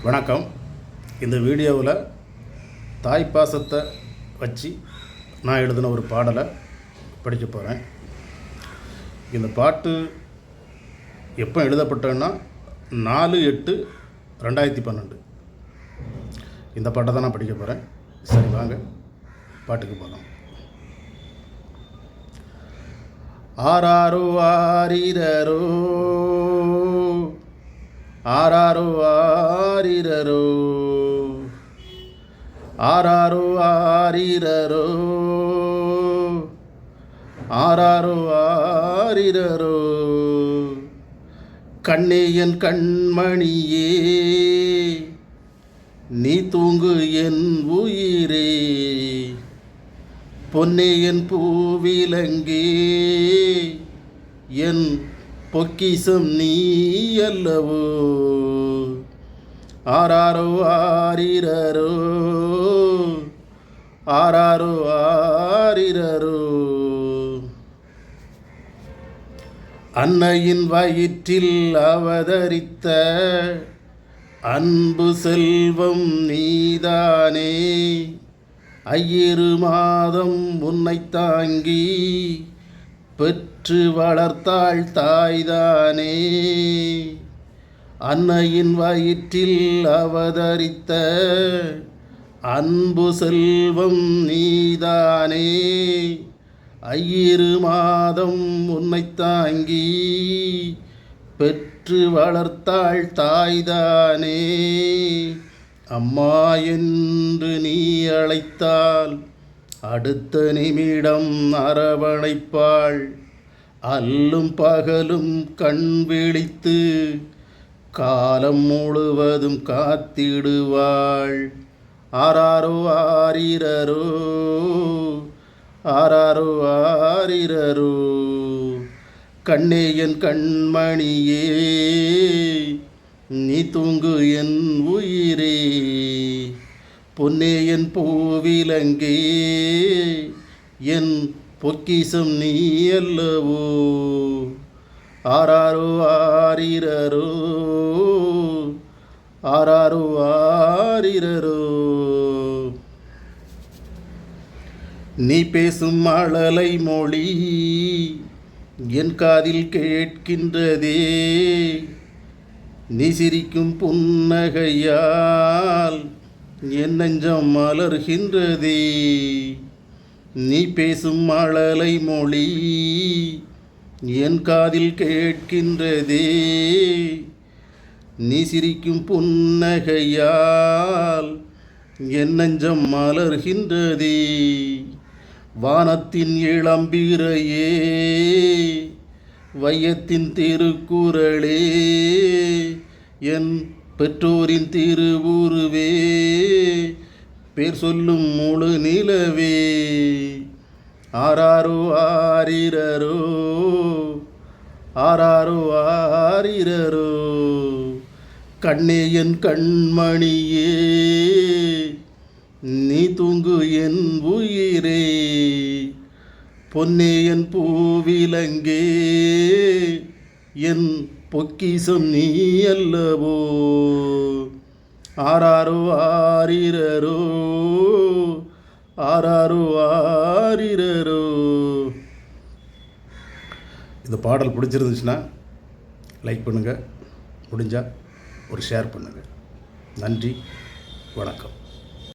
வணக்கம். இந்த வீடியோவில் தாய்ப்பாசத்தை வச்சு நான் எழுதின ஒரு பாடலை படிக்க போகிறேன். இந்த பாட்டு எப்போ எழுதப்பட்டதுன்னா 4/8/2012. இந்த பாட்டை தான் நான் படிக்க போகிறேன். சரி, வாங்க பாட்டுக்கு போகலாம். ஆராரோ ஆரிரரோ ஆராரோ ஆரிரரோ ஆராரோ ஆரிரரோ ஆராரோ ஆரிரரோ கண்ணே என் கண்மணியே, நீ தூங்கு என் உயிரே, பொன்னே என் பூவிலங்கே, என் பொக்கிசம் நீ அல்லவோ. ஆராரோ ஆரிரரோ ஆராரோ ஆரிரரோ அன்னையின் வயிற்றில் அவதரித்த அன்பு செல்வம் நீதானே, ஐயிரு மாதம் உன்னை தாங்கி பெற்று வளர்த்தாள் தாய்தானே. அன்னையின் வயிற்றில் அவதரித்த அன்பு செல்வம் நீதானே, ஐயிரு மாதம் உன்னை தாங்கி பெற்று வளர்த்தாள் தாய்தானே. அம்மா என்று நீ அழைத்தால் அடுத்த நிமிடம் அரவணைப்பாள், அல்லும் பகலும் கண் விழித்து காலம் முழுவதும் காத்திடுவாள். ஆராரோ ஆரிரரோ ஆராரோ ஆரிரரோ கண்ணே என் கண்மணியே, நீ தூங்கு என் உயிரே, பொன்னே என் பூவிலங்கே, என் பொக்கிசம் நீ அல்லவோ. ஆராரோ ஆரிரரோ ஆராரோ ஆரிரரோ நீ பேசும் மழலை மொழி என் காதில் கேட்கின்றதே, நீ சிரிக்கும் புன்னகையால் என் நெஞ்சம் மலர்கின்றதே. நீ பேசும் மழலை மொழி என் காதில் கேட்கின்றதே, நீ சிரிக்கும் புன்னகையால் என் நெஞ்சம் மலர்கின்றதே. வானத்தின் இளம்பிறையே, வையத்தின் திருக்குறளே, என் பெற்றோரின் திருவுருவே, பேர் சொல்லும் முழு நிலவே. ஆராரோ ஆரிரரோ ஆராரோ ஆரிரரோ கண்ணே என் கண்மணியே, நீ தூங்கு என் உயிரே, பொன்னே என் பூவிலங்கே, என் பொக்கிசம் நீ அல்லவோ. ஆராரோ ஆரிரரோ ஆராரோ ஆரிரரோ. இந்த பாடல் பிடிச்சிருந்துச்சுன்னா லைக் பண்ணுங்கள், முடிஞ்சால் ஒரு ஷேர் பண்ணுங்கள். நன்றி, வணக்கம்.